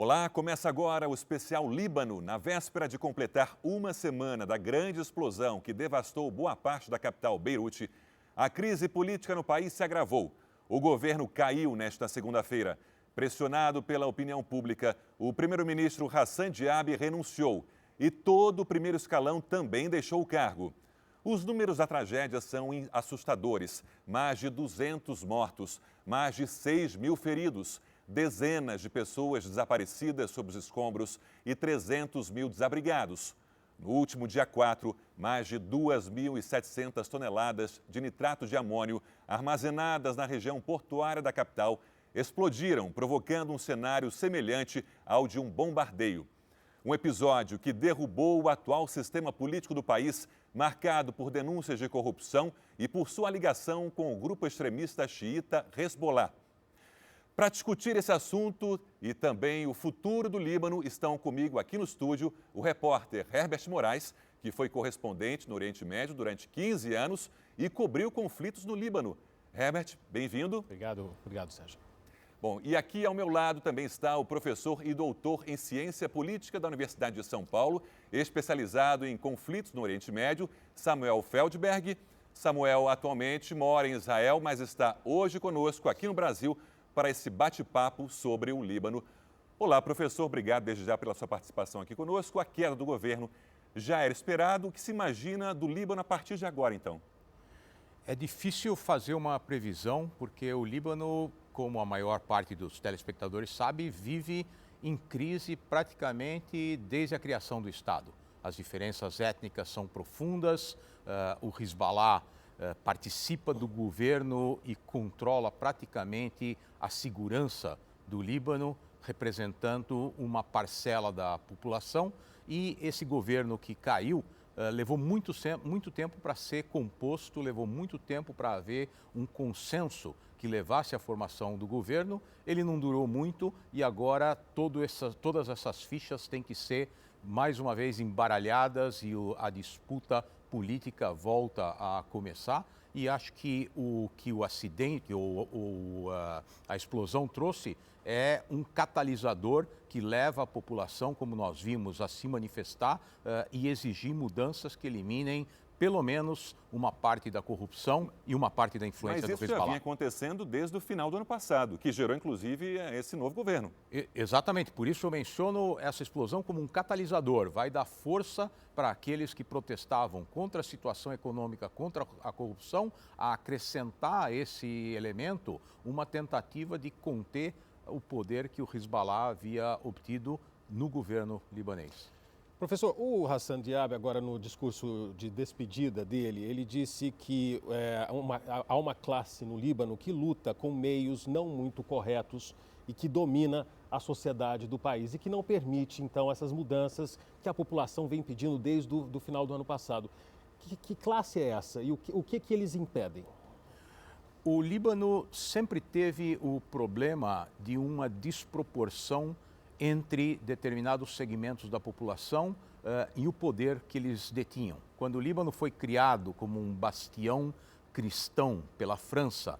Olá, começa agora o especial Líbano, na véspera de completar uma semana da grande explosão que devastou boa parte da capital, Beirute. A crise política no país se agravou. O governo caiu nesta segunda-feira. Pressionado pela opinião pública, o primeiro-ministro Hassan Diab renunciou e todo o primeiro escalão também deixou o cargo. Os números da tragédia são assustadores. Mais de 200 mortos, mais de 6 mil feridos, dezenas de pessoas desaparecidas sob os escombros e 300 mil desabrigados. No último dia 4, mais de 2.700 toneladas de nitrato de amônio armazenadas na região portuária da capital explodiram, provocando um cenário semelhante ao de um bombardeio. Um episódio que derrubou o atual sistema político do país, marcado por denúncias de corrupção e por sua ligação com o grupo extremista xiita Hezbollah. Para discutir esse assunto e também o futuro do Líbano, estão comigo aqui no estúdio o repórter Herbert Moraes, que foi correspondente no Oriente Médio durante 15 anos e cobriu conflitos no Líbano. Herbert, bem-vindo. Obrigado, Sérgio. Bom, e aqui ao meu lado também está o professor e doutor em Ciência Política da Universidade de São Paulo, especializado em conflitos no Oriente Médio, Samuel Feldberg. Samuel atualmente mora em Israel, mas está hoje conosco aqui no Brasil para esse bate-papo sobre o Líbano. Olá, professor, obrigado desde já pela sua participação aqui conosco. A queda do governo já era esperado. O que se imagina do Líbano a partir de agora, então? É difícil fazer uma previsão, porque o Líbano, como a maior parte dos telespectadores sabe, vive em crise praticamente desde a criação do Estado. As diferenças étnicas são profundas, o Hezbollah participa do governo e controla praticamente a segurança do Líbano, representando uma parcela da população, e esse governo que caiu levou muito tempo para ser composto, levou muito tempo para haver um consenso que levasse à formação do governo. Ele não durou muito e agora todas essas fichas têm que ser mais uma vez embaralhadas e a disputa política volta a começar. E acho que o acidente ou a explosão trouxe é um catalisador que leva a população, como nós vimos, a se manifestar e exigir mudanças que eliminem pelo menos uma parte da corrupção e uma parte da influência do Hezbollah. Mas isso já vinha acontecendo desde o final do ano passado, que gerou inclusive esse novo governo. Exatamente, por isso eu menciono essa explosão como um catalisador. Vai dar força para aqueles que protestavam contra a situação econômica, contra a corrupção, a acrescentar a esse elemento uma tentativa de conter o poder que o Hezbollah havia obtido no governo libanês. Professor, o Hassan Diab, agora no discurso de despedida dele, ele disse que há uma classe no Líbano que luta com meios não muito corretos e que domina a sociedade do país e que não permite, então, essas mudanças que a população vem pedindo desde o final do ano passado. Que classe é essa e o que eles impedem? O Líbano sempre teve o problema de uma desproporção entre determinados segmentos da população e o poder que eles detinham. Quando o Líbano foi criado como um bastião cristão pela França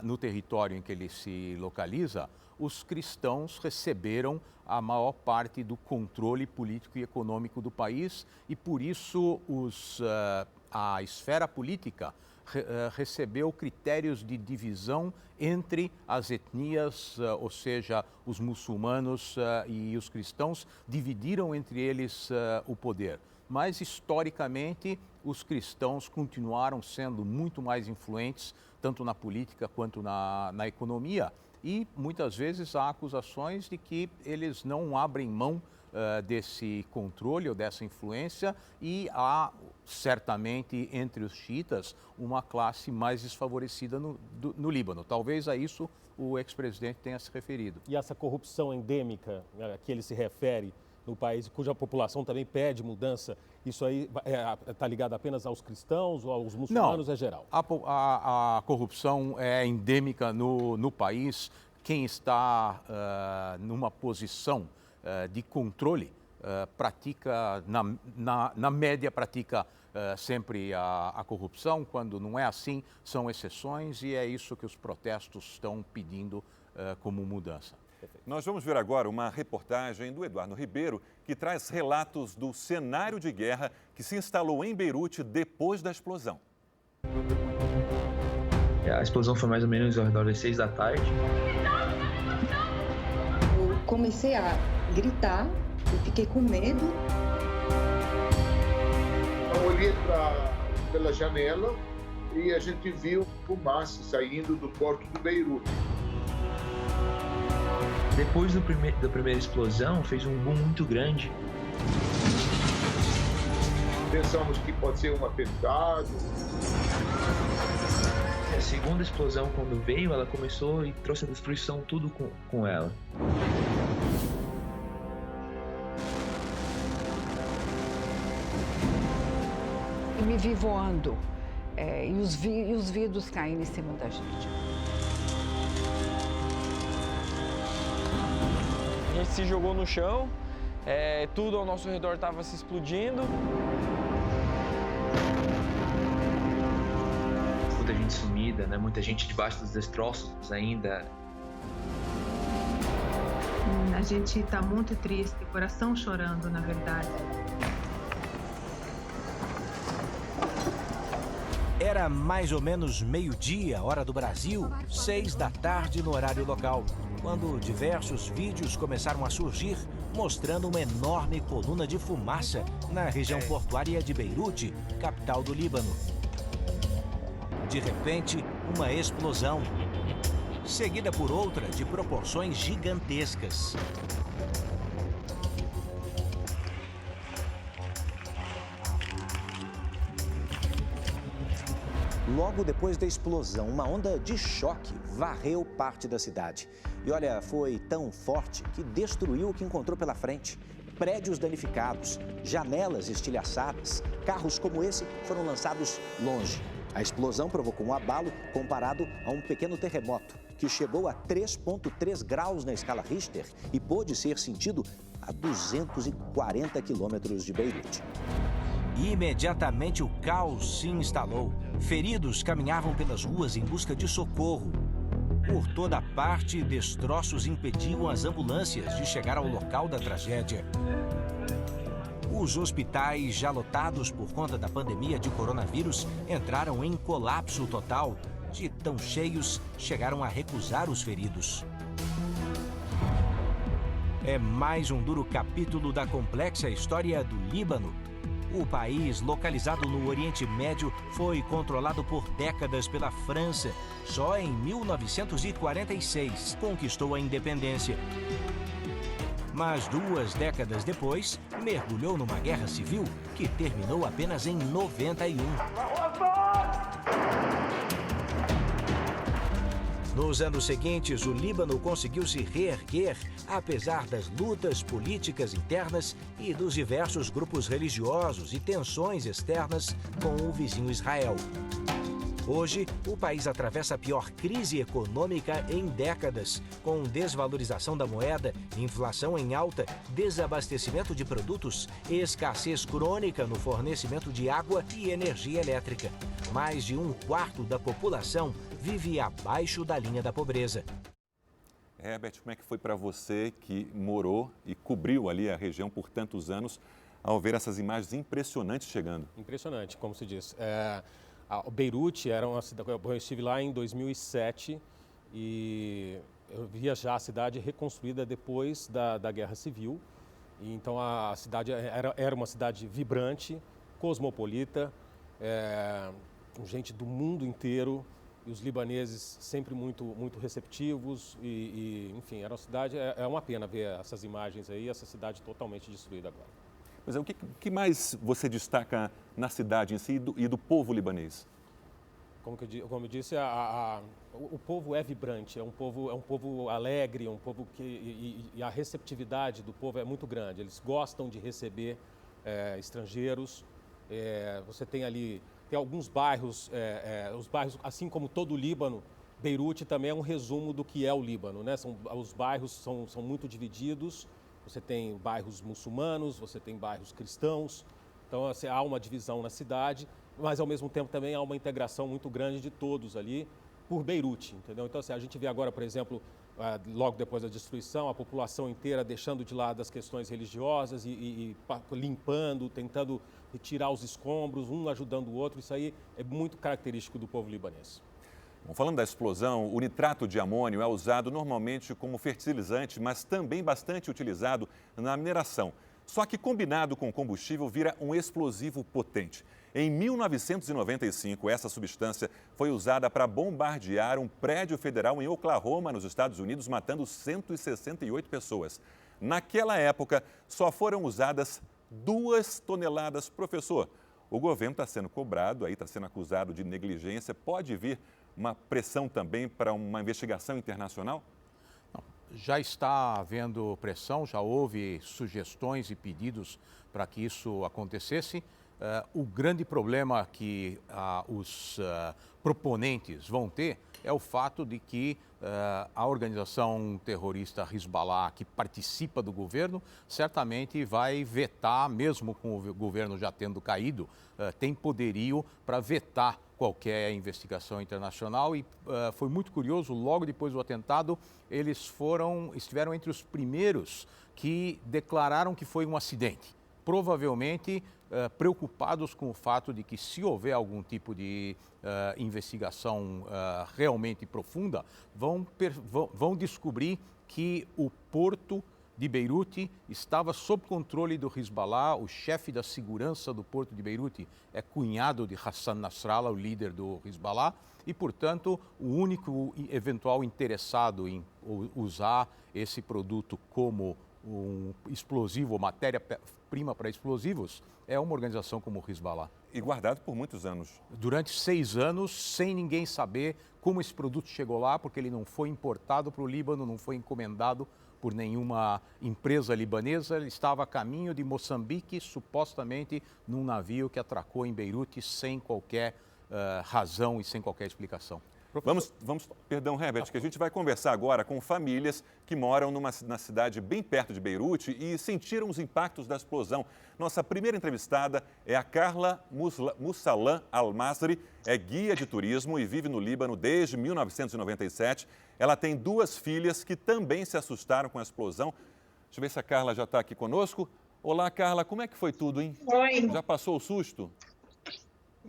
no território em que ele se localiza, os cristãos receberam a maior parte do controle político e econômico do país e, por isso, a esfera política recebeu critérios de divisão entre as etnias, ou seja, os muçulmanos e os cristãos, dividiram entre eles o poder. Mas, historicamente, os cristãos continuaram sendo muito mais influentes, tanto na política quanto na economia, e muitas vezes há acusações de que eles não abrem mão desse controle ou dessa influência, e há certamente entre os xiitas uma classe mais desfavorecida no Líbano. Talvez a isso o ex-presidente tenha se referido. E essa corrupção endêmica a que ele se refere no país, cuja população também pede mudança, isso aí está ligado apenas aos cristãos ou aos muçulmanos? Não, é geral? A corrupção é endêmica no país. Quem está numa posição de controle pratica, na média, pratica sempre a corrupção. Quando não é assim, são exceções, e é isso que os protestos estão pedindo como mudança. Nós vamos ver agora uma reportagem do Eduardo Ribeiro, que traz relatos do cenário de guerra que se instalou em Beirute depois da explosão. A explosão foi mais ou menos ao redor das 6 da tarde. Eu comecei a gritar, eu fiquei com medo. Eu olhei pela janela e a gente viu fumaça saindo do porto do Beirute. Depois da primeira explosão, fez um boom muito grande. Pensamos que pode ser um atentado. A segunda explosão, quando veio, ela começou e trouxe a destruição tudo com ela. E me vi voando, e os vidros caindo em cima da gente. A gente se jogou no chão, tudo ao nosso redor estava se explodindo. Muita gente sumida, né? Muita gente debaixo dos destroços ainda. A gente está muito triste, coração chorando, na verdade. Era mais ou menos meio-dia, hora do Brasil, 6 da tarde no horário local, quando diversos vídeos começaram a surgir mostrando uma enorme coluna de fumaça na região portuária de Beirute, capital do Líbano. De repente, uma explosão, seguida por outra de proporções gigantescas. Logo depois da explosão, uma onda de choque varreu parte da cidade. E olha, foi tão forte que destruiu o que encontrou pela frente. Prédios danificados, janelas estilhaçadas, carros como esse foram lançados longe. A explosão provocou um abalo comparado a um pequeno terremoto, que chegou a 3,3 graus na escala Richter e pôde ser sentido a 240 quilômetros de Beirute. Imediatamente o caos se instalou. Feridos caminhavam pelas ruas em busca de socorro. Por toda parte, destroços impediam as ambulâncias de chegar ao local da tragédia. Os hospitais, já lotados por conta da pandemia de coronavírus, entraram em colapso total. De tão cheios, chegaram a recusar os feridos. É mais um duro capítulo da complexa história do Líbano. O país, localizado no Oriente Médio, foi controlado por décadas pela França. Só em 1946 conquistou a independência. Mas 2 décadas depois, mergulhou numa guerra civil que terminou apenas em 91. Nos anos seguintes, o Líbano conseguiu se reerguer, apesar das lutas políticas internas e dos diversos grupos religiosos e tensões externas com o vizinho Israel. Hoje, o país atravessa a pior crise econômica em décadas, com desvalorização da moeda, inflação em alta, desabastecimento de produtos e escassez crônica no fornecimento de água e energia elétrica. Mais de 1/4 da população vive abaixo da linha da pobreza. Herbert, como é que foi para você que morou e cobriu ali a região por tantos anos ao ver essas imagens impressionantes chegando? Impressionante, como se diz. Beirute era uma cidade, eu estive lá em 2007 e eu via já a cidade reconstruída depois da Guerra Civil. E então a cidade era uma cidade vibrante, cosmopolita, gente do mundo inteiro. E os libaneses sempre muito receptivos enfim, era uma cidade, é uma pena ver essas imagens aí, essa cidade totalmente destruída agora. Mas o que mais você destaca na cidade em si e do povo libanês? Como eu disse, o povo é vibrante, é um povo alegre, é um povo e a receptividade do povo é muito grande. Eles gostam de receber estrangeiros. Você tem ali... Tem alguns bairros, os bairros, assim como todo o Líbano, Beirute também é um resumo do que é o Líbano, né? Os bairros são muito divididos, você tem bairros muçulmanos, você tem bairros cristãos, então assim, há uma divisão na cidade, mas ao mesmo tempo também há uma integração muito grande de todos ali por Beirute, entendeu? Então assim, a gente vê agora, por exemplo, logo depois da destruição, a população inteira deixando de lado as questões religiosas e limpando, tentando retirar os escombros, um ajudando o outro. Isso aí é muito característico do povo libanês. Bom, falando da explosão, o nitrato de amônio é usado normalmente como fertilizante, mas também bastante utilizado na mineração. Só que combinado com combustível vira um explosivo potente. Em 1995, essa substância foi usada para bombardear um prédio federal em Oklahoma, nos Estados Unidos, matando 168 pessoas. Naquela época, só foram usadas 2 toneladas. Professor, o governo está sendo cobrado, aí está sendo acusado de negligência. Pode vir uma pressão também para uma investigação internacional? Já está havendo pressão, já houve sugestões e pedidos para que isso acontecesse. O grande problema que os proponentes vão ter é o fato de que a organização terrorista Hezbollah, que participa do governo, certamente vai vetar, mesmo com o governo já tendo caído, tem poderio para vetar qualquer investigação internacional. E foi muito curioso, logo depois do atentado, eles estiveram entre os primeiros que declararam que foi um acidente. Provavelmente preocupados com o fato de que, se houver algum tipo de investigação realmente profunda, vão descobrir que o porto de Beirute estava sob controle do Hezbollah. O chefe da segurança do porto de Beirute é cunhado de Hassan Nasrallah, o líder do Hezbollah, e, portanto, o único eventual interessado em usar esse produto como um explosivo, matéria-prima para explosivos, é uma organização como o Hezbollah. E guardado por muitos anos. Durante 6 anos, sem ninguém saber como esse produto chegou lá, porque ele não foi importado para o Líbano, não foi encomendado por nenhuma empresa libanesa. Ele estava a caminho de Moçambique, supostamente num navio que atracou em Beirute sem qualquer razão e sem qualquer explicação. Perdão, Herbert, que a gente vai conversar agora com famílias que moram na cidade bem perto de Beirute e sentiram os impactos da explosão. Nossa primeira entrevistada é a Carla Mussalan Al-Masri, é guia de turismo e vive no Líbano desde 1997. Ela tem 2 filhas que também se assustaram com a explosão. Deixa eu ver se a Carla já está aqui conosco. Olá, Carla, como é que foi tudo, hein? Oi. Já passou o susto?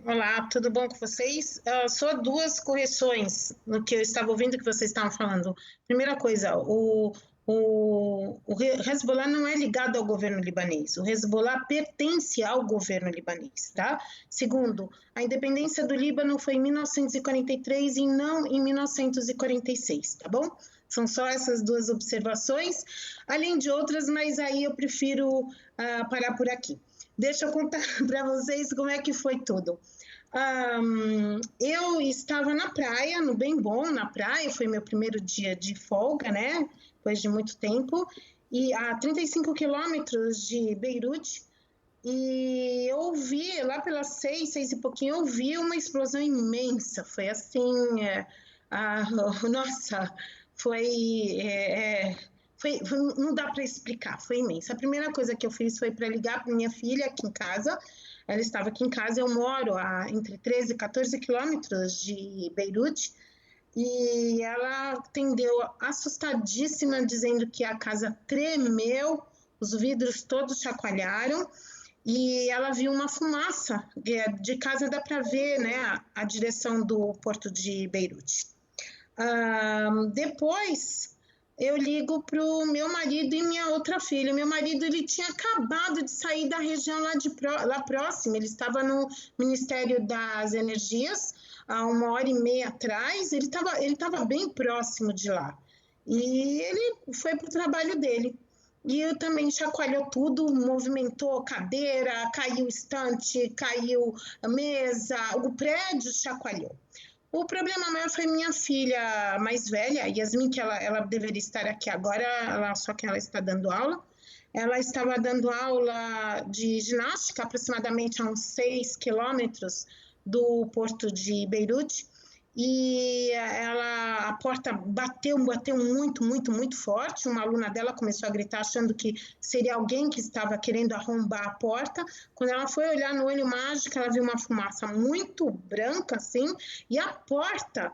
Olá, tudo bom com vocês? Só 2 correções no que eu estava ouvindo que vocês estavam falando. Primeira coisa, o Hezbollah não é ligado ao governo libanês. O Hezbollah pertence ao governo libanês, tá? Segundo, a independência do Líbano foi em 1943 e não em 1946, tá bom? São só essas 2 observações, além de outras, mas aí eu prefiro parar por aqui. Deixa eu contar para vocês como é que foi tudo. Eu estava na praia, no Bem Bom, na praia, foi meu primeiro dia de folga, né? Depois de muito tempo, e a 35 quilômetros de Beirute, e eu ouvi, lá pelas 6 e pouquinho, eu ouvi uma explosão imensa. Foi assim, nossa, não dá para explicar, foi imenso. A primeira coisa que eu fiz foi para ligar para minha filha aqui em casa. Ela estava aqui em casa, eu moro a entre 13 e 14 quilômetros de Beirute, e ela atendeu assustadíssima, dizendo que a casa tremeu, os vidros todos chacoalharam, e ela viu uma fumaça. De casa dá para ver, né, a direção do porto de Beirute. Depois eu ligo para o meu marido e minha outra filha. Meu marido, ele tinha acabado de sair da região lá próxima, ele estava no Ministério das Energias, há 1h30 atrás, ele estava bem próximo de lá. E ele foi para o trabalho dele. E eu também chacoalhou tudo, movimentou cadeira, caiu estante, caiu a mesa, o prédio chacoalhou. O problema maior foi minha filha mais velha, Yasmin, que ela deveria estar aqui agora, só que ela está dando aula. Ela estava dando aula de ginástica, aproximadamente a uns 6 quilômetros do porto de Beirute, e a porta bateu muito, muito, muito forte. Uma aluna dela começou a gritar achando que seria alguém que estava querendo arrombar a porta. Quando ela foi olhar no olho mágico, ela viu uma fumaça muito branca, assim, e a porta,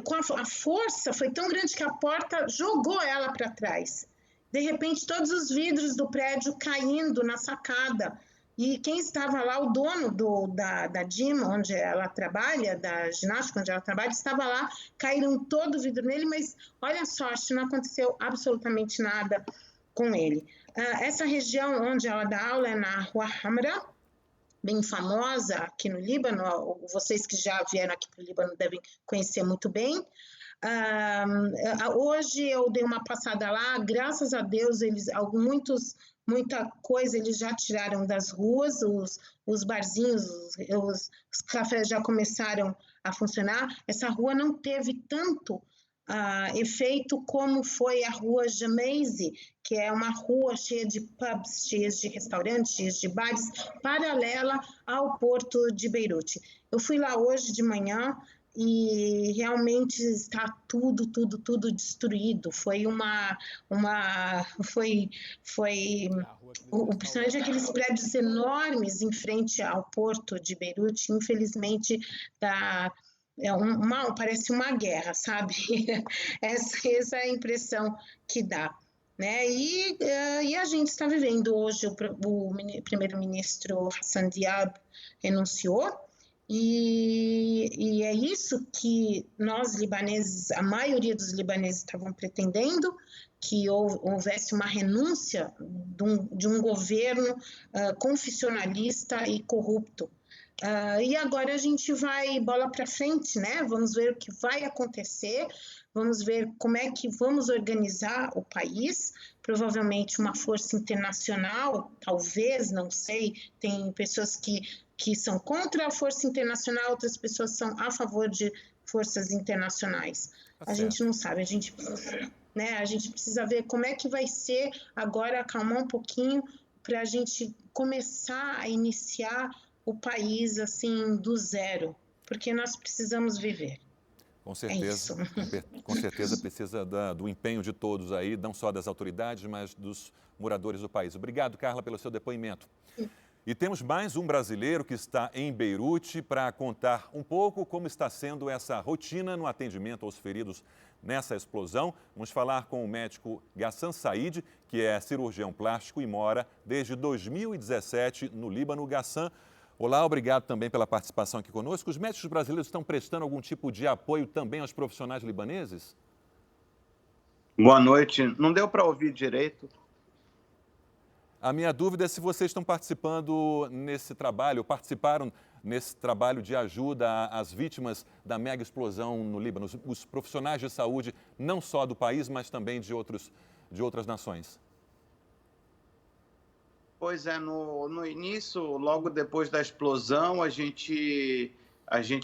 com a força, foi tão grande que a porta jogou ela para trás. De repente, todos os vidros do prédio caindo na sacada. E quem estava lá, o dono da gym, onde ela trabalha, da ginástica onde ela trabalha, estava lá, caíram todo o vidro nele, mas olha a sorte, não aconteceu absolutamente nada com ele. Essa região onde ela dá aula é na Rua Hamra, bem famosa aqui no Líbano. Vocês que já vieram aqui para o Líbano devem conhecer muito bem. Hoje eu dei uma passada lá, graças a Deus, muita coisa eles já tiraram das ruas, os barzinhos, os cafés já começaram a funcionar. Essa rua não teve tanto efeito como foi a rua Jamaisi, que é uma rua cheia de pubs, cheia de restaurantes, cheia de bares, paralela ao porto de Beirute. Eu fui lá hoje de manhã e realmente está tudo destruído. Principalmente aqueles prédios enormes em frente ao porto de Beirute, infelizmente parece uma guerra, sabe? Essa é a impressão que dá, né? E a gente está vivendo hoje, o primeiro-ministro Hassan Diab renunciou. E é isso que nós libaneses, a maioria dos libaneses estavam pretendendo, que houvesse uma renúncia de um governo confessionalista e corrupto. E agora a gente vai bola para frente, né? Vamos ver o que vai acontecer, vamos ver como é que vamos organizar o país. Provavelmente uma força internacional, talvez, não sei, tem pessoas que são contra a força internacional, outras pessoas são a favor de forças internacionais. A gente não sabe, a gente precisa ver como é que vai ser agora, acalmar um pouquinho, para a gente começar a iniciar o país assim do zero, porque nós precisamos viver. Com certeza, com certeza precisa do empenho de todos aí, não só das autoridades, mas dos moradores do país. Obrigado, Carla, pelo seu depoimento. E temos mais um brasileiro que está em Beirute para contar um pouco como está sendo essa rotina no atendimento aos feridos nessa explosão. Vamos falar com o médico Ghassan Said, que é cirurgião plástico e mora desde 2017 no Líbano. Ghassan, olá, obrigado também pela participação aqui conosco. Os médicos brasileiros estão prestando algum tipo de apoio também aos profissionais libaneses? Boa noite. Não deu para ouvir direito. A minha dúvida é se vocês estão participando nesse trabalho, participaram nesse trabalho de ajuda às vítimas da mega explosão no Líbano, os profissionais de saúde, não só do país, mas também de outras nações. Pois é, no início, logo depois da explosão, a gente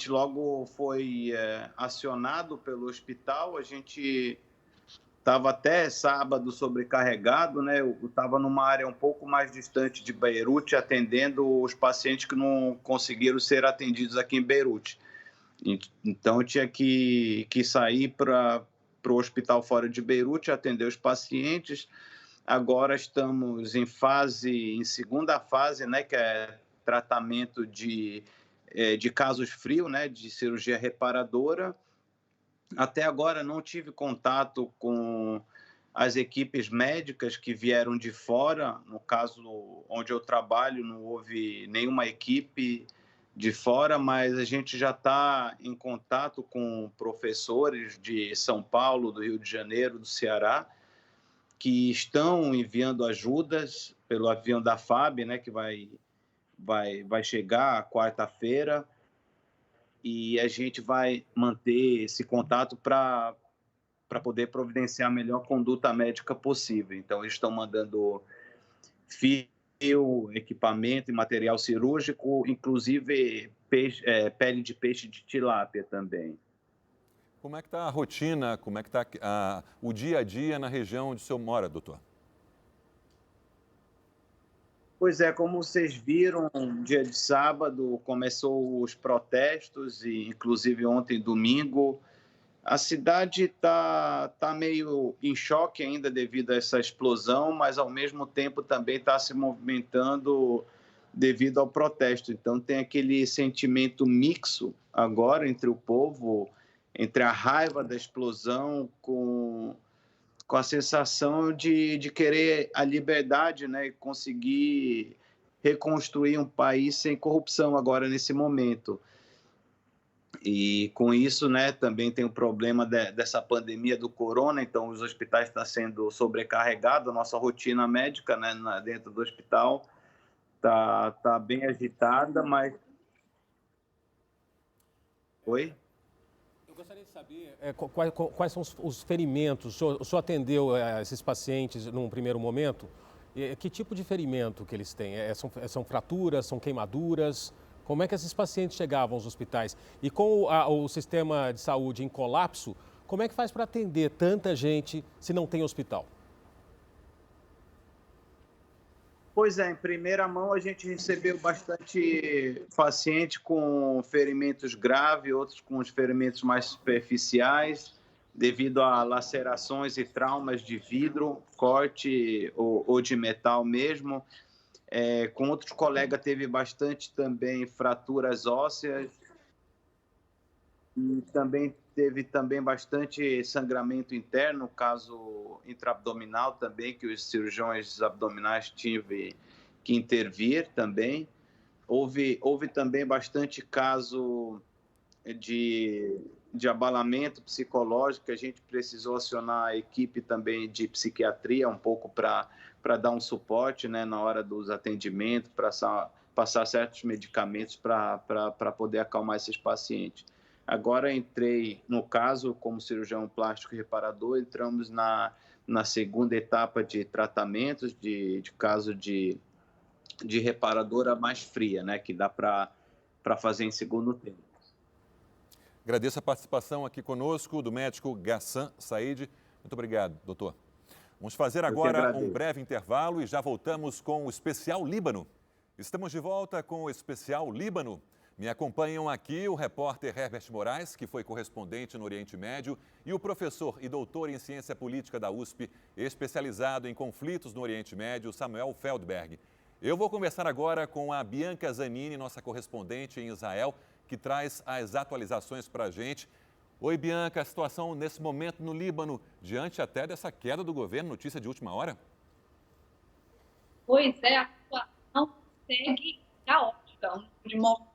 logo foi acionado pelo hospital. A gente estava até sábado sobrecarregado, né? Eu estava numa área um pouco mais distante de Beirute, atendendo os pacientes que não conseguiram ser atendidos aqui em Beirute. Então, eu tinha que sair para o hospital fora de Beirute, atender os pacientes. Agora estamos em segunda fase, né? Que é tratamento de casos frios, né? De cirurgia reparadora. Até agora não tive contato com as equipes médicas que vieram de fora. No caso onde eu trabalho, não houve nenhuma equipe de fora, mas a gente já está em contato com professores de São Paulo, do Rio de Janeiro, do Ceará, que estão enviando ajudas pelo avião da FAB, né, que vai chegar quarta-feira. E a gente vai manter esse contato para poder providenciar a melhor conduta médica possível. Então, eles estão mandando fio, equipamento e material cirúrgico, inclusive pele de peixe de tilápia também. Como é que está a rotina, como é que está o dia a dia na região onde o senhor mora, doutor? Pois é, como vocês viram, dia de sábado começou os protestos, e inclusive ontem, domingo. A cidade está meio em choque ainda devido a essa explosão, mas ao mesmo tempo também está se movimentando devido ao protesto. Então tem aquele sentimento mixto agora entre o povo, entre a raiva da explosão com a sensação de querer a liberdade, né, e conseguir reconstruir um país sem corrupção agora nesse momento. E com isso, né, também tem o problema dessa pandemia do corona, então os hospitais estão sendo sobrecarregados, a nossa rotina médica, né, dentro do hospital tá bem agitada, mas... Oi? Eu gostaria de saber quais são os ferimentos. O senhor atendeu esses pacientes num primeiro momento? Que tipo de ferimento que eles têm? São fraturas, são queimaduras? Como é que esses pacientes chegavam aos hospitais? E com o sistema de saúde em colapso, como é que faz para atender tanta gente se não tem hospital? Pois é, em primeira mão a gente recebeu bastante paciente com ferimentos graves, outros com os ferimentos mais superficiais, devido a lacerações e traumas de vidro, corte ou de metal mesmo. Com outros colegas teve bastante também fraturas ósseas e também teve bastante sangramento interno, caso intraabdominal também, que os cirurgiões abdominais tiveram que intervir também. Houve também bastante caso de abalamento psicológico, que a gente precisou acionar a equipe também de psiquiatria um pouco para dar um suporte, né, na hora dos atendimentos, para passar certos medicamentos para poder acalmar esses pacientes. Agora entrei, no caso, como cirurgião plástico reparador, entramos na segunda etapa de tratamentos, de caso de reparadora mais fria, né, que dá para fazer em segundo tempo. Agradeço a participação aqui conosco do médico Ghassan Said. Muito obrigado, doutor. Vamos fazer agora um breve intervalo e já voltamos com o Especial Líbano. Estamos de volta com o Especial Líbano. Me acompanham aqui o repórter Herbert Moraes, que foi correspondente no Oriente Médio, e o professor e doutor em Ciência Política da USP, especializado em conflitos no Oriente Médio, Samuel Feldberg. Eu vou conversar agora com a Bianca Zanini, nossa correspondente em Israel, que traz as atualizações para a gente. Oi, Bianca, a situação nesse momento no Líbano, diante até dessa queda do governo, notícia de última hora? Pois é, a situação segue caótica. De mortes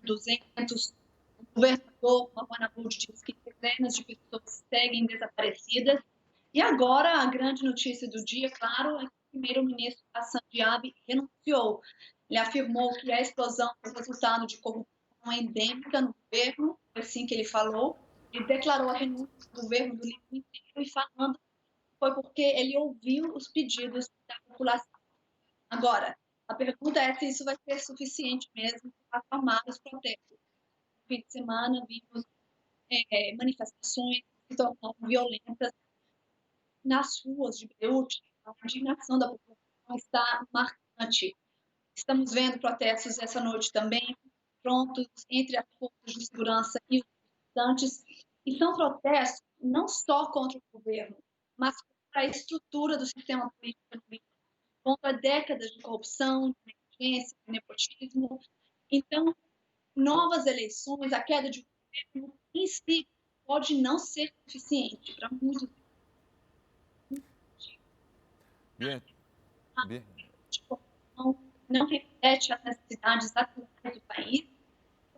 200, o governador Mahmoud Abbas diz que dezenas de pessoas seguem desaparecidas. E agora, a grande notícia do dia, claro, é que o primeiro-ministro Hassan Diab renunciou. Ele afirmou que a explosão foi resultado de corrupção endêmica no governo, foi assim que ele falou. Ele declarou a renúncia do governo do Líbano inteiro e falando que foi porque ele ouviu os pedidos da população. Agora, a pergunta é se isso vai ser suficiente mesmo para acalmar os protestos. No fim de semana, vimos manifestações que se tornaram violentas nas ruas de Beirute. A indignação da população está marcante. Estamos vendo protestos essa noite também, prontos entre as forças de segurança e os manifestantes. E são protestos não só contra o governo, mas contra a estrutura do sistema político no Líbano, contra décadas de corrupção, de negligência, de nepotismo. Então, novas eleições, a queda de governo em si pode não ser suficiente para muitos. Não reflete as necessidades atuais do país.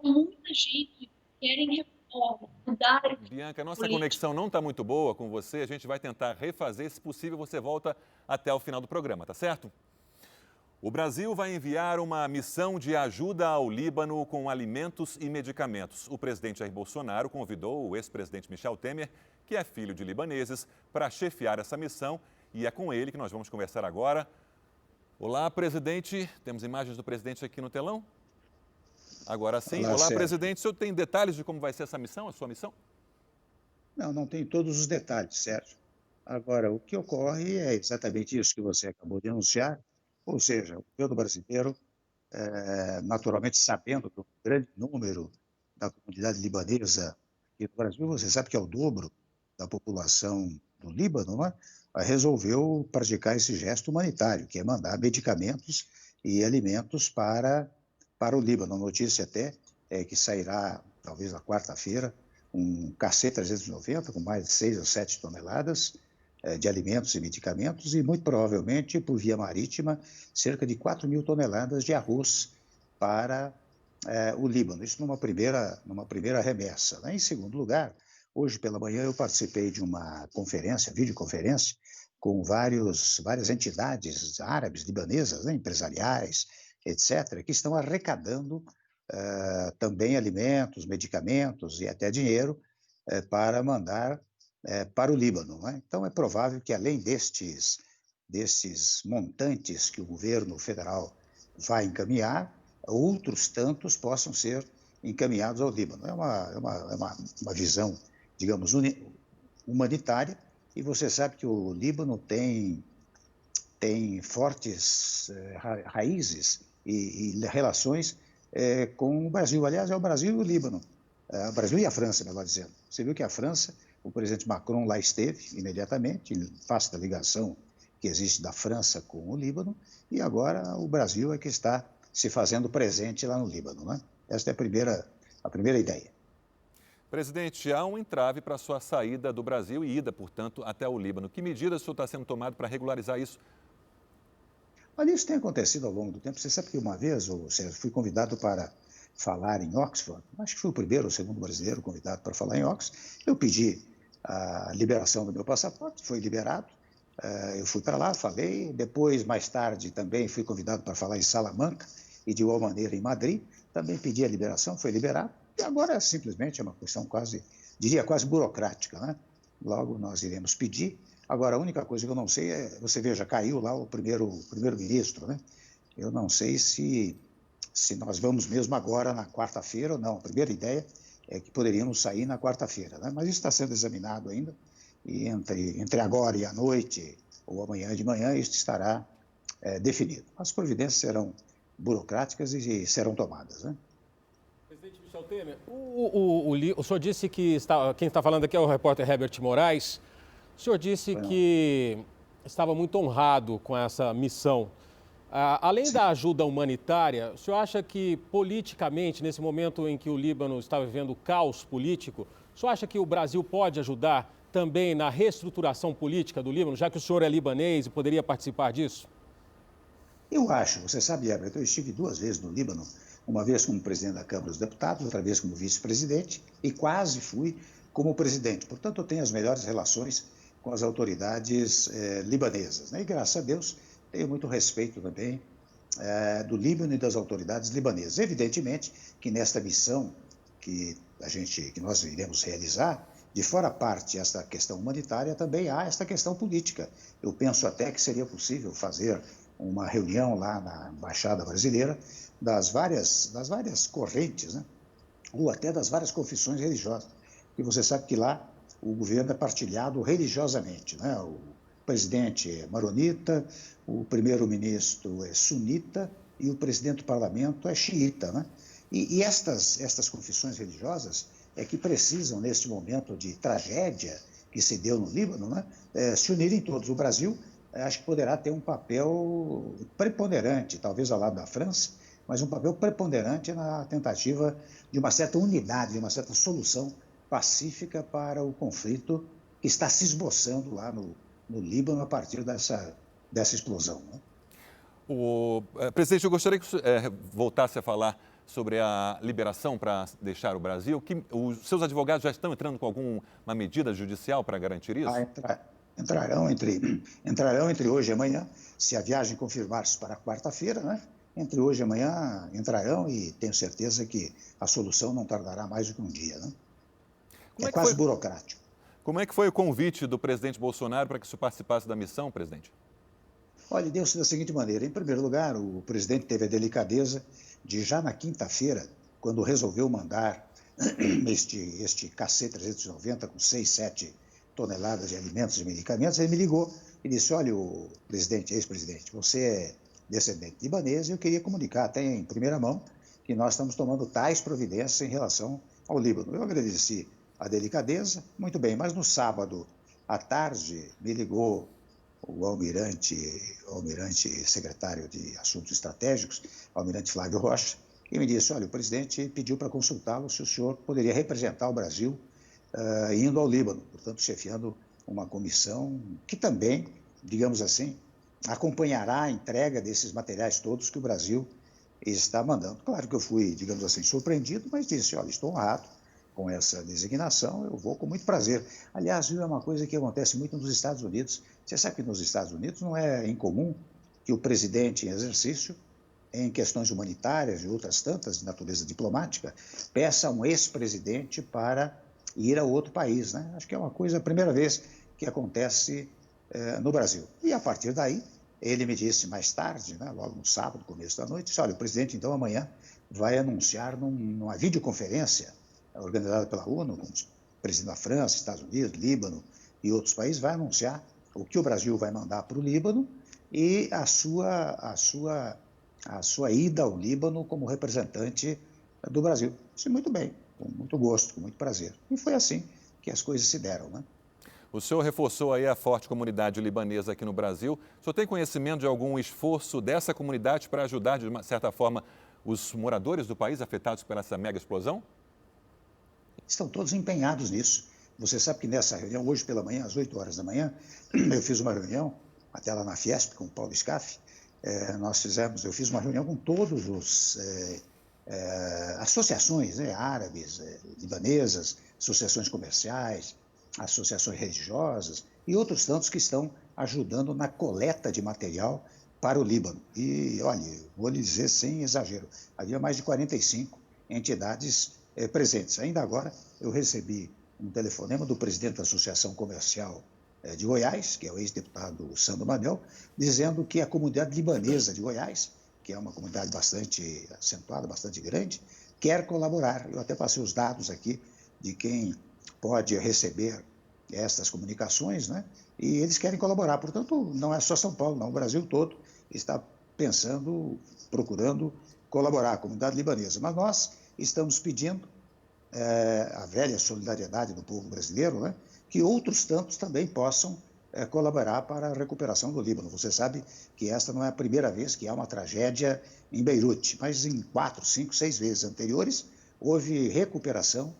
Muita gente querem reforma, mudar. Bianca, nossa conexão não está muito boa com você. A gente vai tentar refazer. Se possível, você volta até o final do programa, tá certo? O Brasil vai enviar uma missão de ajuda ao Líbano com alimentos e medicamentos. O presidente Jair Bolsonaro convidou o ex-presidente Michel Temer, que é filho de libaneses, para chefiar essa missão. E é com ele que nós vamos conversar agora. Olá, presidente. Temos imagens do presidente aqui no telão? Agora sim. Olá, presidente. O senhor tem detalhes de como vai ser essa missão, a sua missão? Não tem todos os detalhes, Sérgio. Agora, o que ocorre é exatamente isso que você acabou de anunciar. Ou seja, o governo brasileiro, naturalmente sabendo do grande número da comunidade libanesa aqui no Brasil, você sabe que é o dobro da população do Líbano, né? Resolveu praticar esse gesto humanitário, que é mandar medicamentos e alimentos para o Líbano. A notícia até é que sairá, talvez na quarta-feira, um KC-390 com mais de 6 ou 7 toneladas de alimentos e medicamentos e, muito provavelmente, por via marítima, cerca de 4.000 toneladas de arroz para o Líbano. Isso numa primeira remessa, né? Em segundo lugar, hoje pela manhã eu participei de uma conferência, videoconferência, com várias entidades árabes, libanesas, né, empresariais, etc., que estão arrecadando também alimentos, medicamentos e até dinheiro para mandar para o Líbano, né? Então, é provável que, além desses montantes que o governo federal vai encaminhar, outros tantos possam ser encaminhados ao Líbano. É uma visão, digamos, humanitária, e você sabe que o Líbano tem fortes raízes e relações com o Brasil. Aliás, é o Brasil e o Líbano. O Brasil e a França, melhor dizendo. Você viu que a França, o presidente Macron lá esteve imediatamente, em face da ligação que existe da França com o Líbano, e agora o Brasil é que está se fazendo presente lá no Líbano, né? Esta é a primeira ideia. Presidente, há um entrave para a sua saída do Brasil e ida, portanto, até o Líbano. Que medidas o senhor está sendo tomado para regularizar isso? Olha, isso tem acontecido ao longo do tempo. Você sabe que uma vez eu fui convidado para falar em Oxford, acho que fui o primeiro ou segundo brasileiro convidado para falar em Oxford. Eu pedi a liberação do meu passaporte, foi liberado. Eu fui para lá, falei. Depois, mais tarde, também fui convidado para falar em Salamanca e, de igual maneira, em Madrid. Também pedi a liberação, foi liberado. E agora, simplesmente, é uma questão quase burocrática, né? Logo, nós iremos pedir. Agora, a única coisa que eu não sei é, você veja, caiu lá o primeiro-ministro, né? Eu não sei se nós vamos mesmo agora na quarta-feira ou não. A primeira ideia é que poderíamos sair na quarta-feira, né? Mas isso está sendo examinado ainda, e entre agora e a noite, ou amanhã de manhã, isso estará definido. As providências serão burocráticas e serão tomadas, né? Presidente Michel Temer, o senhor disse que quem está falando aqui é o repórter Herbert Moraes. O senhor disse que estava muito honrado com essa missão. Além da ajuda humanitária, o senhor acha que politicamente, nesse momento em que o Líbano está vivendo caos político, o senhor acha que o Brasil pode ajudar também na reestruturação política do Líbano, já que o senhor é libanês e poderia participar disso? Eu acho. Você sabe, Herbert, eu estive 2 vezes no Líbano, uma vez como presidente da Câmara dos Deputados, outra vez como vice-presidente, e quase fui como presidente. Portanto, eu tenho as melhores relações com as autoridades libanesas, né? E, graças a Deus, tenho muito respeito também do Líbano e das autoridades libanesas. Evidentemente que nesta missão que nós iremos realizar, de fora parte esta questão humanitária, também há esta questão política. Eu penso até que seria possível fazer uma reunião lá na Embaixada Brasileira das várias correntes, né? Ou até das várias confissões religiosas. E você sabe que lá o governo é partilhado religiosamente, né? O presidente é maronita, o primeiro-ministro é sunita e o presidente do parlamento é xiita, né? E estas confissões religiosas é que precisam, neste momento de tragédia que se deu no Líbano, né, se unirem todos. O Brasil, acho que poderá ter um papel preponderante, talvez ao lado da França, mas um papel preponderante na tentativa de uma certa unidade, de uma certa solução pacífica para o conflito que está se esboçando lá no Líbano a partir dessa explosão, né? Presidente, eu gostaria que voltasse a falar sobre a liberação para deixar o Brasil. Os seus advogados já estão entrando com alguma medida judicial para garantir isso? Entrarão entre hoje e amanhã, se a viagem confirmar-se para quarta-feira, né? Entre hoje e amanhã entrarão e tenho certeza que a solução não tardará mais do que um dia, né? É quase burocrático. Como é que foi o convite do presidente Bolsonaro para que o senhor participasse da missão, presidente? Olha, deu-se da seguinte maneira. Em primeiro lugar, o presidente teve a delicadeza de, já na quinta-feira, quando resolveu mandar este KC-390 com 6, 7 toneladas de alimentos e medicamentos, ele me ligou e disse: olha, o presidente, ex-presidente, você descendente libanês, e eu queria comunicar até em primeira mão que nós estamos tomando tais providências em relação ao Líbano. Eu agradeci a delicadeza, muito bem, mas no sábado à tarde me ligou o almirante secretário de Assuntos Estratégicos, o almirante Flávio Rocha, e me disse, olha, o presidente pediu para consultá-lo se o senhor poderia representar o Brasil indo ao Líbano, portanto, chefiando uma comissão que também, digamos assim, acompanhará a entrega desses materiais todos que o Brasil está mandando. Claro que eu fui, digamos assim, surpreendido, mas disse, olha, estou honrado com essa designação, eu vou com muito prazer. Aliás, viu, é uma coisa que acontece muito nos Estados Unidos. Você sabe que nos Estados Unidos não é incomum que o presidente em exercício, em questões humanitárias e outras tantas de natureza diplomática, peça a um ex-presidente para ir a outro país, né? Acho que é uma coisa, a primeira vez que acontece no Brasil. E a partir daí, ele me disse mais tarde, né, logo no sábado, começo da noite, disse, olha, o presidente então amanhã vai anunciar numa videoconferência organizada pela ONU, com o presidente da França, Estados Unidos, Líbano e outros países, vai anunciar o que o Brasil vai mandar para o Líbano e a sua ida ao Líbano como representante do Brasil. Disse, muito bem, com muito gosto, com muito prazer. E foi assim que as coisas se deram, né? O senhor reforçou aí a forte comunidade libanesa aqui no Brasil. O senhor tem conhecimento de algum esforço dessa comunidade para ajudar, de uma certa forma, os moradores do país afetados por essa mega explosão? Estão todos empenhados nisso. Você sabe que nessa reunião, hoje pela manhã, às 8 horas da manhã, eu fiz uma reunião, até lá na Fiesp, com o Paulo Scaff, eu fiz uma reunião com todos os associações, né, árabes, libanesas, associações comerciais, associações religiosas e outros tantos que estão ajudando na coleta de material para o Líbano. E, olha, vou lhe dizer sem exagero, havia mais de 45 entidades presentes. Ainda agora eu recebi um telefonema do presidente da Associação Comercial de Goiás, que é o ex-deputado Sandro Manel, dizendo que a comunidade libanesa de Goiás, que é uma comunidade bastante acentuada, bastante grande, quer colaborar. Eu até passei os dados aqui de quem pode receber estas comunicações, né? E eles querem colaborar. Portanto, não é só São Paulo, não. O Brasil todo está pensando, procurando colaborar, a comunidade libanesa. Mas nós estamos pedindo a velha solidariedade do povo brasileiro, né? Que outros tantos também possam colaborar para a recuperação do Líbano. Você sabe que esta não é a primeira vez que há uma tragédia em Beirute, mas em 4, 5, 6 vezes anteriores houve recuperação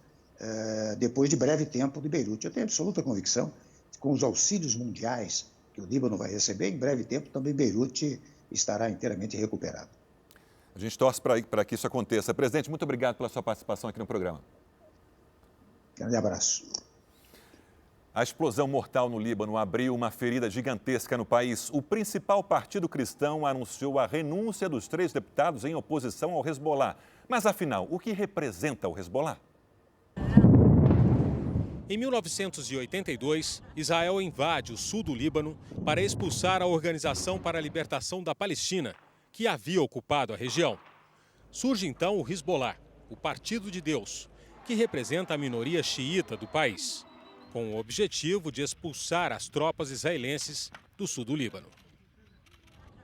depois de breve tempo de Beirute. Eu tenho absoluta convicção que com os auxílios mundiais que o Líbano vai receber, em breve tempo também Beirute estará inteiramente recuperado. A gente torce para que isso aconteça. Presidente, muito obrigado pela sua participação aqui no programa. Grande abraço. A explosão mortal no Líbano abriu uma ferida gigantesca no país. O principal partido cristão anunciou a renúncia dos 3 deputados em oposição ao Hezbollah. Mas, afinal, o que representa o Hezbollah? Em 1982, Israel invade o sul do Líbano para expulsar a Organização para a Libertação da Palestina, que havia ocupado a região. Surge então o Hezbollah, o Partido de Deus, que representa a minoria xiita do país, com o objetivo de expulsar as tropas israelenses do sul do Líbano.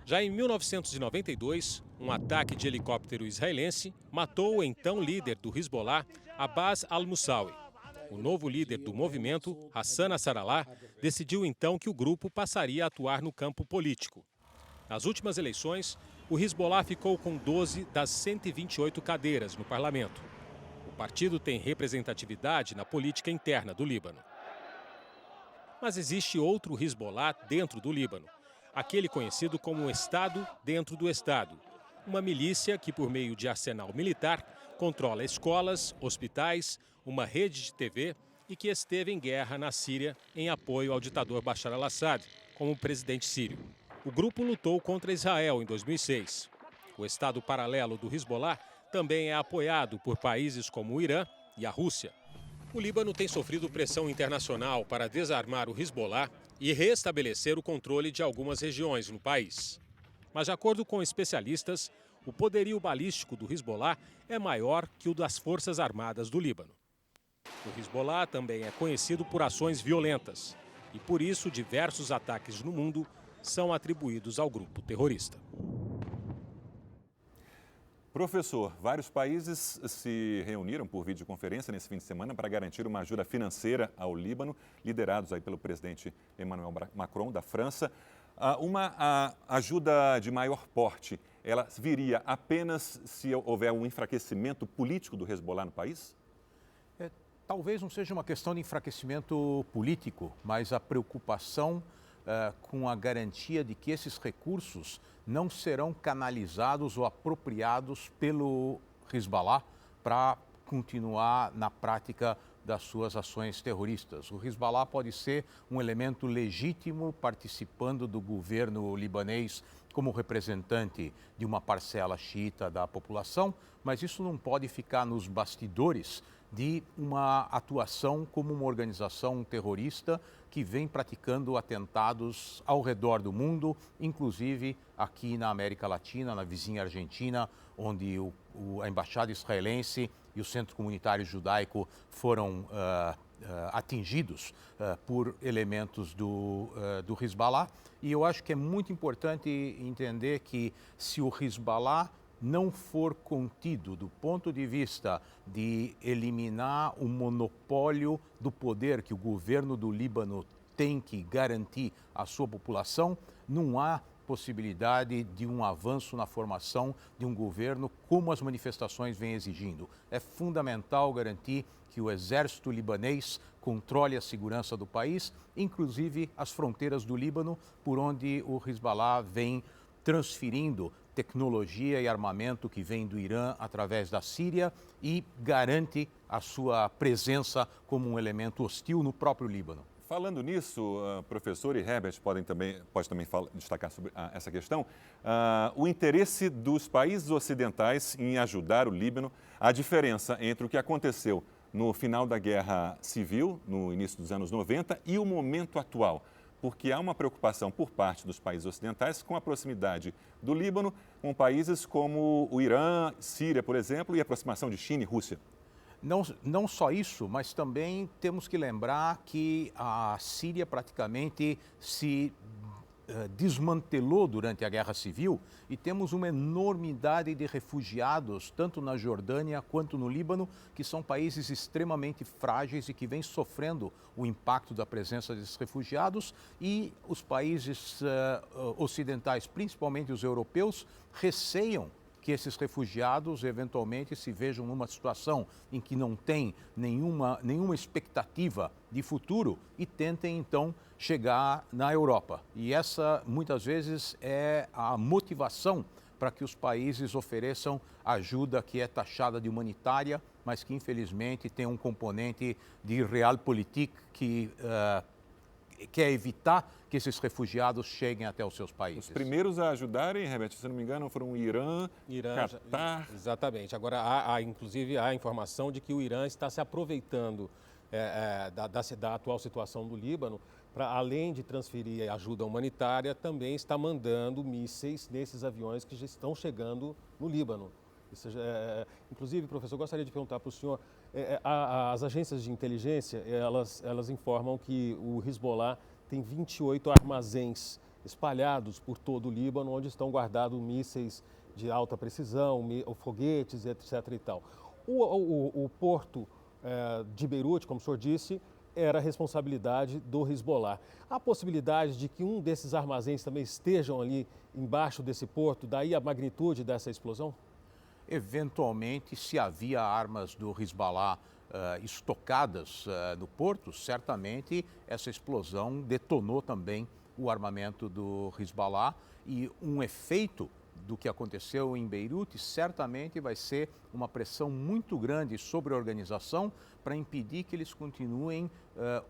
Já em 1992, um ataque de helicóptero israelense matou o então líder do Hezbollah, Abbas al-Musawi. O novo líder do movimento, Hassan Nasrallah, decidiu então que o grupo passaria a atuar no campo político. Nas últimas eleições, o Hezbollah ficou com 12 das 128 cadeiras no parlamento. O partido tem representatividade na política interna do Líbano. Mas existe outro Hezbollah dentro do Líbano, aquele conhecido como o Estado dentro do Estado, uma milícia que, por meio de arsenal militar, controla escolas, hospitais, uma rede de TV e que esteve em guerra na Síria em apoio ao ditador Bashar al-Assad, como presidente sírio. O grupo lutou contra Israel em 2006. O Estado paralelo do Hezbollah também é apoiado por países como o Irã e a Rússia. O Líbano tem sofrido pressão internacional para desarmar o Hezbollah e restabelecer o controle de algumas regiões no país. Mas, de acordo com especialistas, o poderio balístico do Hezbollah é maior que o das Forças Armadas do Líbano. O Hezbollah também é conhecido por ações violentas e, por isso, diversos ataques no mundo são atribuídos ao grupo terrorista. Professor, vários países se reuniram por videoconferência nesse fim de semana para garantir uma ajuda financeira ao Líbano, liderados aí pelo presidente Emmanuel Macron, da França. Uma ajuda de maior porte, ela viria apenas se houver um enfraquecimento político do Hezbollah no país? Talvez não seja uma questão de enfraquecimento político, mas a preocupação com a garantia de que esses recursos não serão canalizados ou apropriados pelo Hezbollah para continuar na prática das suas ações terroristas. O Hezbollah pode ser um elemento legítimo participando do governo libanês como representante de uma parcela xiita da população, mas isso não pode ficar nos bastidores de uma atuação como uma organização terrorista que vem praticando atentados ao redor do mundo, inclusive aqui na América Latina, na vizinha Argentina, onde a embaixada israelense e o Centro Comunitário Judaico foram atingidos por elementos do Hezbollah. E eu acho que é muito importante entender que se o Hezbollah não for contido do ponto de vista de eliminar o monopólio do poder que o governo do Líbano tem que garantir à sua população, não há possibilidade de um avanço na formação de um governo como as manifestações vêm exigindo. É fundamental garantir que o exército libanês controle a segurança do país, inclusive as fronteiras do Líbano, por onde o Hezbollah vem transferindo tecnologia e armamento que vem do Irã através da Síria e garante a sua presença como um elemento hostil no próprio Líbano. Falando nisso, professor, e Herbert pode também destacar sobre essa questão, o interesse dos países ocidentais em ajudar o Líbano, a diferença entre o que aconteceu no final da Guerra Civil, no início dos anos 90, e o momento atual. Porque há uma preocupação por parte dos países ocidentais com a proximidade do Líbano com países como o Irã, Síria, por exemplo, e a aproximação de China e Rússia. Não só isso, mas também temos que lembrar que a Síria praticamente se desmantelou durante a Guerra Civil e temos uma enormidade de refugiados, tanto na Jordânia quanto no Líbano, que são países extremamente frágeis e que vêm sofrendo o impacto da presença desses refugiados, e os países ocidentais, principalmente os europeus, receiam que esses refugiados eventualmente se vejam numa situação em que não tem nenhuma expectativa de futuro e tentem então chegar na Europa. E essa muitas vezes é a motivação para que os países ofereçam ajuda que é taxada de humanitária, mas que infelizmente tem um componente de realpolitik que quer evitar que esses refugiados cheguem até os seus países. Os primeiros a ajudarem, Herbert, se não me engano, foram o Irã, Catar. Exatamente. Agora, inclusive, há a informação de que o Irã está se aproveitando da atual situação do Líbano para, além de transferir ajuda humanitária, também está mandando mísseis nesses aviões que já estão chegando no Líbano. Inclusive, professor, gostaria de perguntar para o senhor, as agências de inteligência, elas informam que o Hezbollah tem 28 armazéns espalhados por todo o Líbano, onde estão guardados mísseis de alta precisão, foguetes, etc. e tal. O porto de Beirute, como o senhor disse, era responsabilidade do Hezbollah. Há possibilidade de que um desses armazéns também estejam ali embaixo desse porto, daí a magnitude dessa explosão? Eventualmente, se havia armas do Hezbollah estocadas no porto, certamente essa explosão detonou também o armamento do Hezbollah, e um efeito do que aconteceu em Beirute certamente vai ser uma pressão muito grande sobre a organização para impedir que eles continuem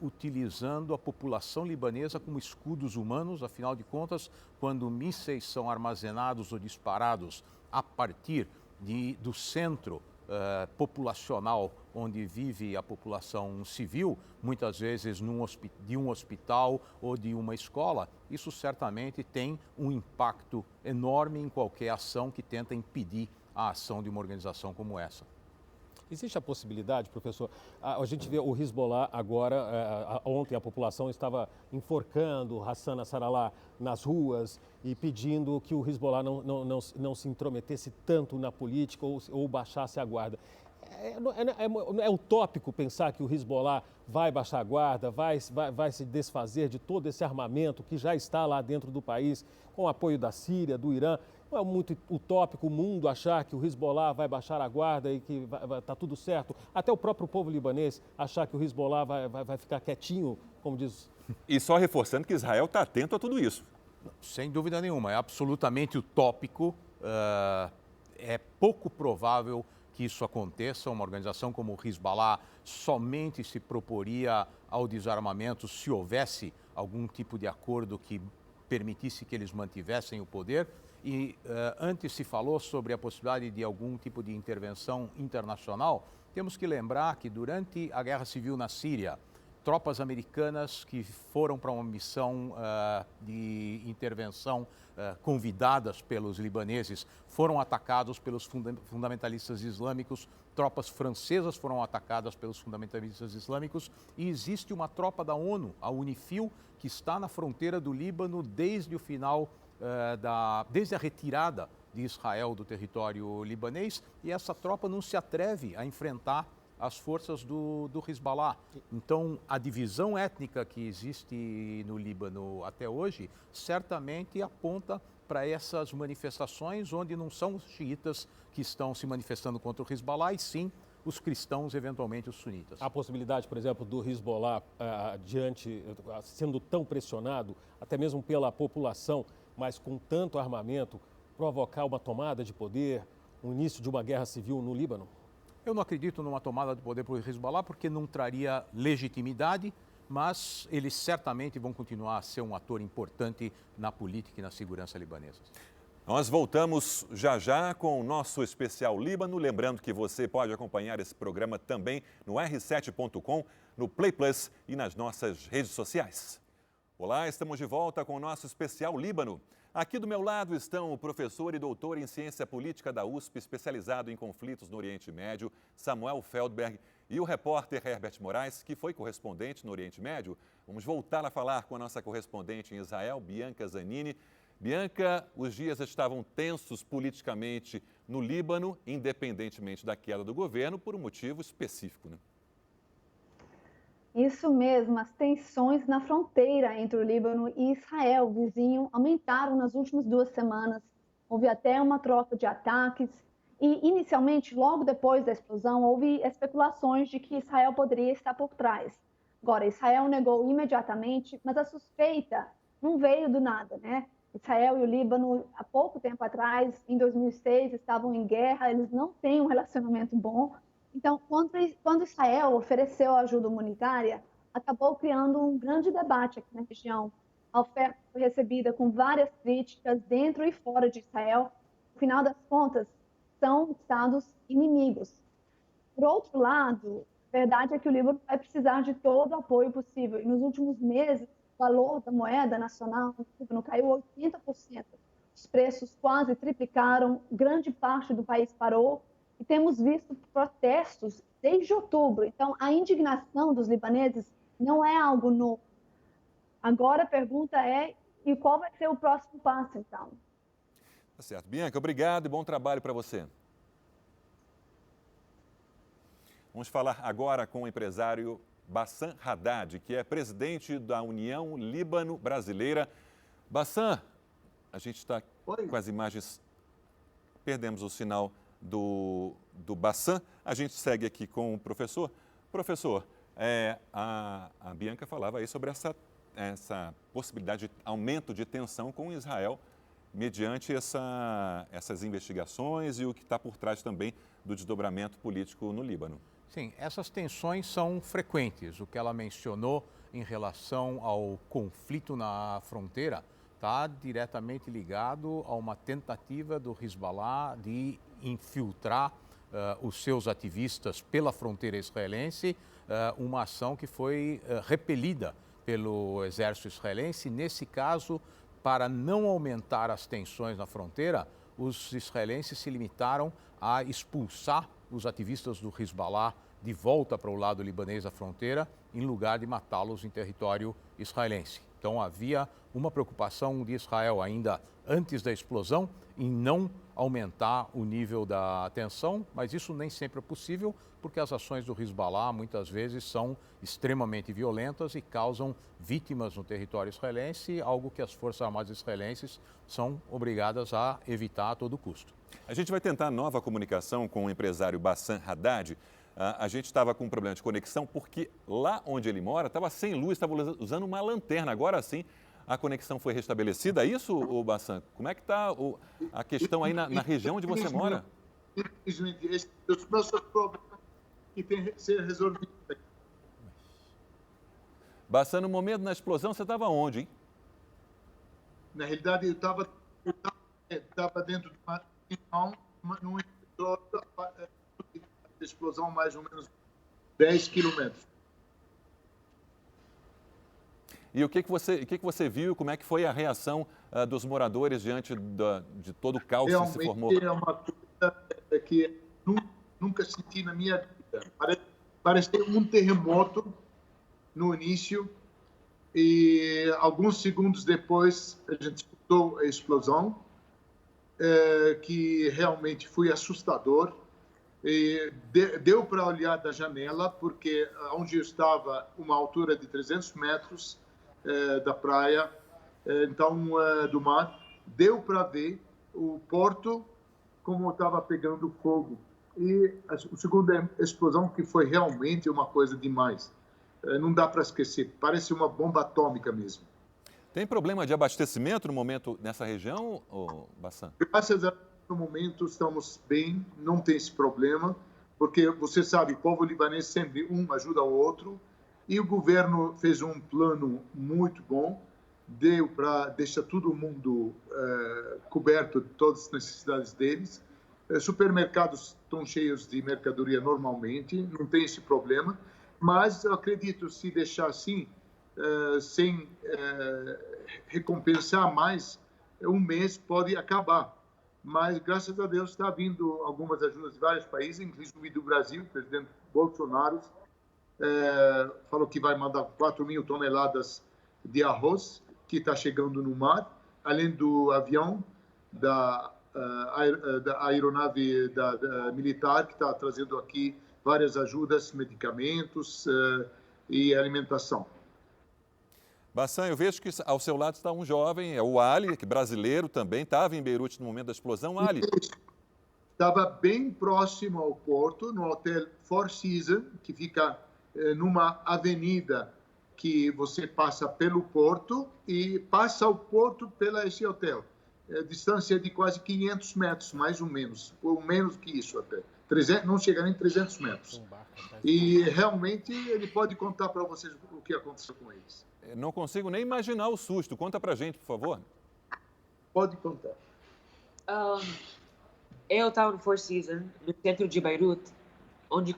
utilizando a população libanesa como escudos humanos. Afinal de contas, quando mísseis são armazenados ou disparados a partir do centro populacional onde vive a população civil, muitas vezes de um hospital ou de uma escola, isso certamente tem um impacto enorme em qualquer ação que tenta impedir a ação de uma organização como essa. Existe a possibilidade, professor, a gente vê o Hezbollah agora, ontem a população estava enforcando Hassan Nasrallah nas ruas e pedindo que o Hezbollah não se intrometesse tanto na política ou baixasse a guarda. É utópico pensar que o Hezbollah vai baixar a guarda, vai se desfazer de todo esse armamento que já está lá dentro do país, com o apoio da Síria, do Irã. Não é muito utópico o mundo achar que o Hezbollah vai baixar a guarda e que está tudo certo? Até o próprio povo libanês achar que o Hezbollah vai ficar quietinho, como diz... E só reforçando que Israel está atento a tudo isso. Sem dúvida nenhuma, é absolutamente utópico, é pouco provável que isso aconteça. Uma organização como o Hezbollah somente se proporia ao desarmamento se houvesse algum tipo de acordo que permitisse que eles mantivessem o poder. E antes se falou sobre a possibilidade de algum tipo de intervenção internacional. Temos que lembrar que durante a Guerra Civil na Síria, tropas americanas que foram para uma missão de intervenção convidadas pelos libaneses foram atacados pelos fundamentalistas islâmicos, tropas francesas foram atacadas pelos fundamentalistas islâmicos e existe uma tropa da ONU, a UNIFIL, que está na fronteira do Líbano desde o final, desde a retirada de Israel do território libanês, e essa tropa não se atreve a enfrentar as forças do Hezbollah. Então, a divisão étnica que existe no Líbano até hoje certamente aponta para essas manifestações onde não são os xiitas que estão se manifestando contra o Hezbollah, e sim os cristãos, eventualmente os sunitas. A possibilidade, por exemplo, do Hezbollah, sendo tão pressionado, até mesmo pela população, mas com tanto armamento, provocar uma tomada de poder, o início de uma guerra civil no Líbano? Eu não acredito numa tomada de poder por Hezbollah porque não traria legitimidade, mas eles certamente vão continuar a ser um ator importante na política e na segurança libanesas. Nós voltamos já com o nosso especial Líbano. Lembrando que você pode acompanhar esse programa também no r7.com, no Play Plus e nas nossas redes sociais. Olá, estamos de volta com o nosso especial Líbano. Aqui do meu lado estão o professor e doutor em ciência política da USP, especializado em conflitos no Oriente Médio, Samuel Feldberg, e o repórter Herbert Moraes, que foi correspondente no Oriente Médio. Vamos voltar a falar com a nossa correspondente em Israel, Bianca Zanini. Bianca, os dias estavam tensos politicamente no Líbano, independentemente da queda do governo, por um motivo específico, né? Isso mesmo, as tensões na fronteira entre o Líbano e Israel, vizinho, aumentaram nas últimas 2 semanas. Houve até uma troca de ataques e, inicialmente, logo depois da explosão, houve especulações de que Israel poderia estar por trás. Agora, Israel negou imediatamente, mas a suspeita não veio do nada, né? Israel e o Líbano, há pouco tempo atrás, em 2006, estavam em guerra, eles não têm um relacionamento bom. Então, quando Israel ofereceu ajuda humanitária, acabou criando um grande debate aqui na região. A oferta foi recebida com várias críticas dentro e fora de Israel. No final das contas, são estados inimigos. Por outro lado, a verdade é que o Líbano vai precisar de todo o apoio possível. E nos últimos meses, o valor da moeda nacional no Líbano caiu 80%. Os preços quase triplicaram, grande parte do país parou. E temos visto protestos desde outubro. Então, a indignação dos libaneses não é algo novo. Agora a pergunta é, e qual vai ser o próximo passo, então? Tá certo. Bianca, obrigado e bom trabalho para você. Vamos falar agora com o empresário Bassam Haddad, que é presidente da União Líbano-Brasileira. Bassam, a gente está com as imagens, perdemos o sinal do Bassam. A gente segue aqui com o professor. Professor, a Bianca falava aí sobre essa possibilidade de aumento de tensão com Israel mediante essas investigações e o que está por trás também do desdobramento político no Líbano. Sim, essas tensões são frequentes. O que ela mencionou em relação ao conflito na fronteira está diretamente ligado a uma tentativa do Hezbollah de infiltrar os seus ativistas pela fronteira israelense, uma ação que foi repelida pelo exército israelense. Nesse caso, para não aumentar as tensões na fronteira, os israelenses se limitaram a expulsar os ativistas do Hezbollah de volta para o lado libanês da fronteira, em lugar de matá-los em território israelense. Então havia uma preocupação de Israel ainda antes da explosão em não aumentar o nível da tensão, mas isso nem sempre é possível, porque as ações do Hezbollah muitas vezes são extremamente violentas e causam vítimas no território israelense, algo que as Forças Armadas israelenses são obrigadas a evitar a todo custo. A gente vai tentar nova comunicação com o empresário Bassam Haddad. A gente estava com um problema de conexão porque lá onde ele mora estava sem luz, estava usando uma lanterna. Agora sim a conexão foi restabelecida. É isso, Bassam? Como é que está a questão aí na região onde você mora? Infelizmente, esse é os nossos problemas que tem que ser resolvido. Bassam, no momento da explosão, você estava onde, hein? Na realidade, eu estava dentro de num explosão mais ou menos 10 quilômetros. E o que você viu? Como é que foi a reação dos moradores diante de todo o caos que se formou? Realmente é uma coisa que nunca senti na minha vida. Parece um terremoto no início e alguns segundos depois a gente escutou a explosão, que realmente foi assustador. E deu para olhar da janela, porque onde eu estava, uma altura de 300 metros da praia, então do mar, deu para ver o porto como estava pegando fogo. E a segunda explosão, que foi realmente uma coisa demais. Não dá para esquecer, parece uma bomba atômica mesmo. Tem problema de abastecimento no momento nessa região, Bassam? Graças a Deus, no momento estamos bem, não tem esse problema, porque você sabe, o povo libanês sempre um ajuda o outro, e o governo fez um plano muito bom, deu para deixar todo mundo coberto de todas as necessidades deles. Supermercados estão cheios de mercadoria normalmente, não tem esse problema, mas eu acredito, se deixar assim, sem recompensar mais, um mês pode acabar. Mas, graças a Deus, está vindo algumas ajudas de vários países, inclusive do Brasil. O presidente Bolsonaro falou que vai mandar 4.000 toneladas de arroz, que está chegando no mar, além do avião, da aeronave militar, que está trazendo aqui várias ajudas, medicamentos e alimentação. Bassam, eu vejo que ao seu lado está um jovem, é o Ali, que brasileiro também, estava em Beirute no momento da explosão. Ali? Estava bem próximo ao porto, no hotel Four Seasons, que fica numa avenida que você passa pelo porto e passa o porto pelo esse hotel. Distância de quase 500 metros, mais ou menos que isso até. 300, não chega nem 300 metros. E realmente ele pode contar para vocês o que aconteceu com eles. Não consigo nem imaginar o susto. Conta pra gente, por favor. Pode contar. Eu estava no Four Seasons, no centro de Beirute, onde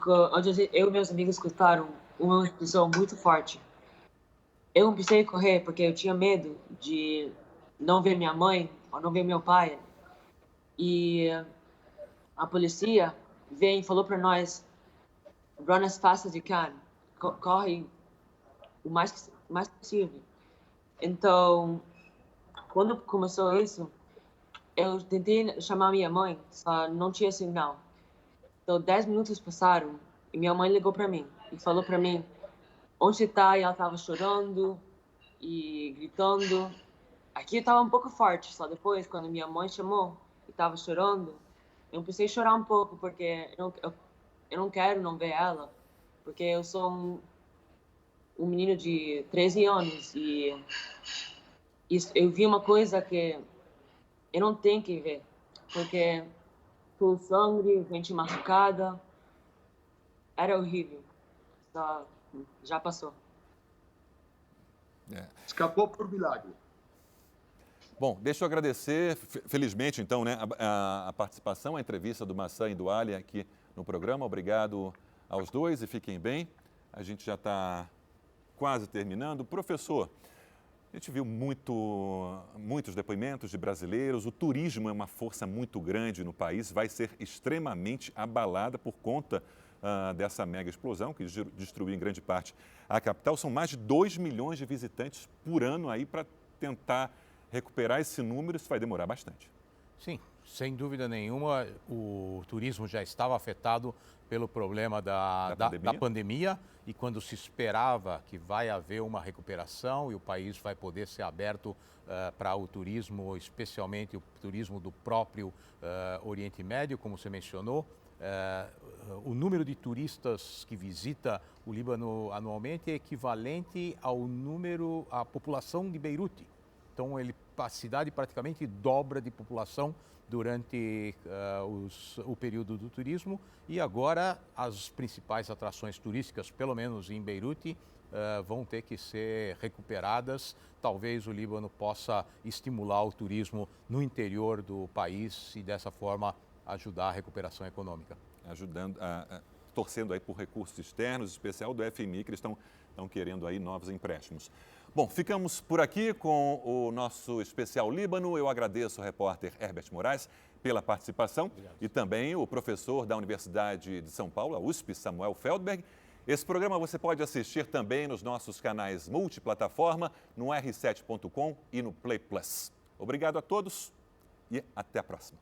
eu e meus amigos escutaram uma explosão muito forte. Eu não precisei correr porque eu tinha medo de não ver minha mãe ou não ver meu pai. E a polícia veio e falou para nós: run as fast as you can, corre o mais possível. Então, quando começou isso, eu tentei chamar minha mãe, só não tinha sinal. Então, 10 minutos passaram e minha mãe ligou para mim e falou para mim onde você está, e ela estava chorando e gritando. Aqui estava um pouco forte, só depois, quando minha mãe chamou e estava chorando, eu precisei chorar um pouco, porque eu não quero não ver ela, porque eu sou um menino de 13 anos e eu vi uma coisa que eu não tenho que ver, porque com sangue, gente machucada, era horrível. Só já passou. Escapou por milagre. Bom, deixa eu agradecer, felizmente, então, né, a participação, a entrevista do Bassam e do Ali aqui no programa. Obrigado aos dois e fiquem bem. A gente já está quase terminando. Professor, A gente viu muitos depoimentos de brasileiros. O turismo é uma força muito grande no país, vai ser extremamente abalada por conta dessa mega explosão que destruiu em grande parte a capital. São mais de 2 milhões de visitantes por ano aí para tentar recuperar esse número. Isso vai demorar bastante. Sim, sem dúvida nenhuma, o turismo já estava afetado pelo problema da pandemia e quando se esperava que vai haver uma recuperação e o país vai poder ser aberto para o turismo, especialmente o turismo do próprio Oriente Médio, como você mencionou. O número de turistas que visita o Líbano anualmente é equivalente à população de Beirute. Então, a cidade praticamente dobra de população durante o período do turismo e agora as principais atrações turísticas, pelo menos em Beirute, vão ter que ser recuperadas. Talvez o Líbano possa estimular o turismo no interior do país e dessa forma ajudar a recuperação econômica. Torcendo aí por recursos externos, em especial do FMI, que eles estão querendo aí novos empréstimos. Bom, ficamos por aqui com o nosso especial Líbano. Eu agradeço ao repórter Herbert Moraes pela participação. Obrigado. E também o professor da Universidade de São Paulo, a USP, Samuel Feldberg. Esse programa você pode assistir também nos nossos canais multiplataforma, no r7.com e no Play Plus. Obrigado a todos e até a próxima.